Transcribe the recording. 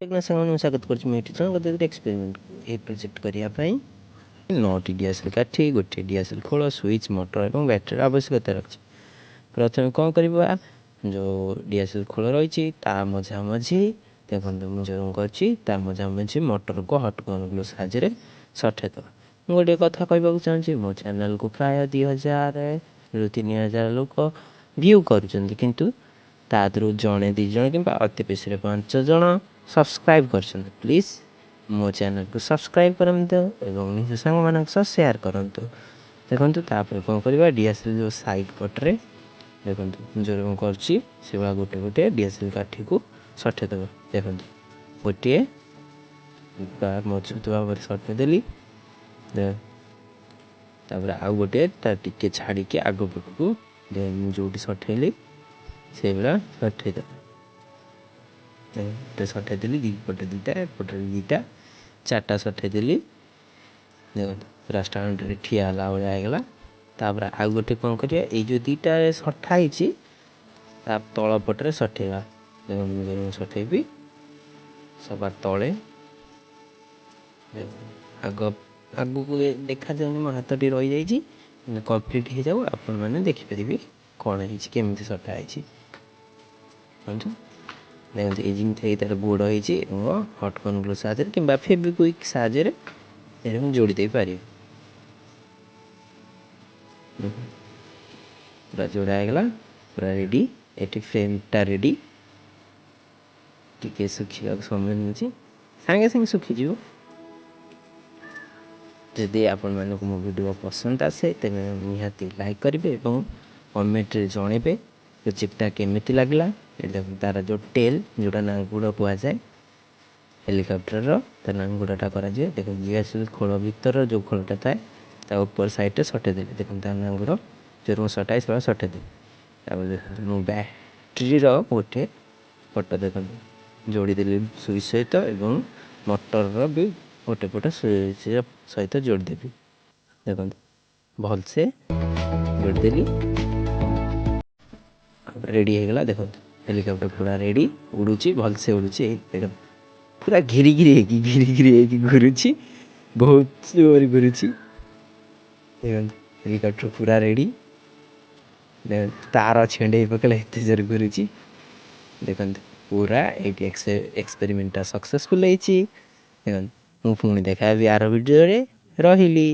ସାଙ୍ଗମାନଙ୍କୁ ସ୍ୱାଗତ କରୁଛି ମୁଁ ଏଠି ଗୋଟେ ଏକ୍ସପେରିମେଣ୍ଟ ଏହି ପ୍ରୋଜେକ୍ଟ କରିବା ପାଇଁ 9ଟି ଡିଆସିଏଲ୍ କାଠି, ଗୋଟିଏ ଡିଆସିଏଲ୍ ଖୋଳ, ସୁଇଚ୍, ମଟର ଏବଂ ବ୍ୟାଟେରୀର ଆବଶ୍ୟକତା ରହିଛି। ପ୍ରଥମେ କ'ଣ କରିବା, ଯେଉଁ ଡିଆସିଏଲ୍ ଖୋଳ ରହିଛି ତା ମଝାମଝି ଦେଖନ୍ତୁ ମୁଁ ଯେଉଁ କରିଛି ତା ମଝାମଝି ମଟରକୁ ହଟ୍ ଗନ୍ ସାହାଯ୍ୟରେ ସଠେଇ ଦେବା। ମୁଁ ଗୋଟିଏ କଥା କହିବାକୁ ଚାହୁଁଛି, ମୋ ଚ୍ୟାନେଲକୁ ପ୍ରାୟ 2000ରୁ 3000 ଲୋକ ଭ୍ୟୁ କରୁଛନ୍ତି, କିନ୍ତୁ ତା ଦେହରୁ ଜଣେ 2 ଜଣ କିମ୍ବା ଅତି ବେଶୀରେ 5 ଜଣ ସବସ୍କ୍ରାଇବ୍ କରିଛନ୍ତି। ପ୍ଲିଜ୍ ମୋ ଚ୍ୟାନେଲକୁ ସବସ୍କ୍ରାଇବ୍ କରନ୍ତୁ ଏବଂ ନିଜ ସାଙ୍ଗମାନଙ୍କ ସହ ସେୟାର କରନ୍ତୁ। ଦେଖନ୍ତୁ ତାପରେ କ'ଣ କରିବା, ଡିଆସିଏଲ୍ ଯେଉଁ ସାଇଡ଼୍ ପଟରେ ଦେଖନ୍ତୁ ମୁଁ ଯେଉଁ କରୁଛି ସେଭଳିଆ ଗୋଟେ ଗୋଟେ ଡିଆସିଏଲ୍ କାଠିକୁ ସଠେଇ ଦେବା। ଦେଖନ୍ତୁ ଗୋଟିଏ ମଜବୁତ ଭାବରେ ସଠେଇ ଦେଲି, ତାପରେ ଆଉ ଗୋଟିଏ ତା ଟିକେ ଛାଡ଼ିକି ଆଗ ପଟକୁ ମୁଁ ଯେଉଁଠି ସଠେଇଲି ସେଇଭଳିଆ ସଠେଇ ଦେବା। ଗୋଟେ ସଠେଇ ଦେଲି, ପଟେ ଦୁଇଟା ଏପଟରେ 2ଟା 4ଟା ସଠେଇ ଦେଲି। ଦେଖନ୍ତୁ ପୁରା ଷ୍ଟାଣ୍ଡରେ ଠିଆ ହେଲା ଭଳିଆ ହେଇଗଲା। ତାପରେ ଆଉ ଗୋଟେ କ'ଣ କରିବା, ଏଇ ଯେଉଁ 2ଟାରେ ସଠା ହେଇଛି ତା ତଳ ପଟରେ ସଠେଇବା। ଦେଖନ୍ତୁ ମୁଁ ସଠେଇବି ସବା ତଳେ ଆଗକୁ ଦେଖାଯାଉନି, ମୋ ହାତଟି ରହିଯାଇଛି, କମ୍ପ୍ଲିଟ୍ ହେଇଯାଉ ଆପଣମାନେ ଦେଖିପାରିବେ କ'ଣ ହେଇଛି, କେମିତି ସଠା ହେଇଛି। ଦେଖନ୍ତୁ ଏଇ ଯେମିତି ତାର ଗୋଡ଼ ହେଇଛି ଏବଂ ହଟ୍ ଗନ୍ ଗ୍ଲୁ ସାହାଯ୍ୟରେ କିମ୍ବା ଫେବିକ୍ୱିକ୍ ସାହାଯ୍ୟରେ ଏରকম ଯୋଡ଼ି ଦେଇପାରିବେ। ପୁରା ଯୋଡ଼ା ହେଇଗଲା, ପୁରା ରେଡ଼ି। ଏଠି ଫ୍ରେମ୍ଟା ରେଡ଼ି। ଟିକେ ଶୁଖିବାକୁ ସମୟ ନେଉଛି, ସାଙ୍ଗେ ସାଙ୍ଗେ ଶୁଖିଯିବ। ଯଦି ଆପଣମାନଙ୍କୁ ମୋ ଭିଡ଼ିଓ ପସନ୍ଦ ଆସେ ତେବେ ନିହାତି ଲାଇକ୍ କରିବେ ଏବଂ କମେଣ୍ଟରେ ଜଣାଇବେ ପ୍ରୋଜେକ୍ଟଟା କେମିତି ଲାଗିଲା। ଏଇଟା ତା'ର ଯେଉଁ ଟେଲ୍ ଯେଉଁଟା ନାଙ୍ଗୁଡ଼ କୁହାଯାଏ, ହେଲିକପ୍ଟରର ତା ନାଙ୍ଗୁଡ଼ଟା କରାଯାଏ। ଦେଖନ୍ତୁ ଡିଆସିଏଲ୍ ଖୋଳ ଭିତର ଯେଉଁ ଖୋଳଟା ଥାଏ ତା ଉପର ସାଇଡ଼୍ରେ ସଠେଇ ଦେଲି। ଦେଖନ୍ତୁ ତା ନାଙ୍ଗୁଡ଼ ଯେଉଁ ସଟାଇ ସେଭଳିଆ ସଠେଇ ଦେଲି। ତାପରେ ଦେଖନ୍ତୁ ମୁଁ ବ୍ୟାଟେରୀର ଗୋଟେ ଫଟୋ ଦେଖନ୍ତୁ ଯୋଡ଼ି ଦେଲି ସୁଇଚ୍ ସହିତ ଏବଂ ମଟରର ବି ଗୋଟେ ପଟ ସୁଇଚ୍ ସହିତ ଯୋଡ଼ି ଦେବି। ଦେଖନ୍ତୁ ଭଲସେ ଯୋଡ଼ି ଦେଲି, ରେଡ଼ି ହେଇଗଲା। ଦେଖନ୍ତୁ ହେଲିକପ୍ଟର ପୁରା ରେଡ଼ି, ଉଡ଼ୁଛି, ଭଲସେ ଉଡ଼ୁଛି। ଦେଖନ୍ତୁ ପୁରା ଘିରି ହେଇକି ଘୁରୁଛି, ବହୁତ ଜୋରରେ ଘୁରୁଛି। ଦେଖନ୍ତୁ ହେଲିକପ୍ଟର ପୁରା ରେଡ଼ି। ତାର ଛିଣ୍ଡେଇ ପକେଇଲେ ଏତେ ଜୋରରେ ଘୁରୁଛି। ଦେଖନ୍ତୁ ପୁରା ଏଇଠି ଏକ୍ସପେରିମେଣ୍ଟଟା ସକ୍ସେସଫୁଲ୍ ହେଇଛି। ଦେଖନ୍ତୁ ମୁଁ ପୁଣି ଦେଖାହେବି ଆର ଭିଡ଼ିଓରେ। ରହିଲି।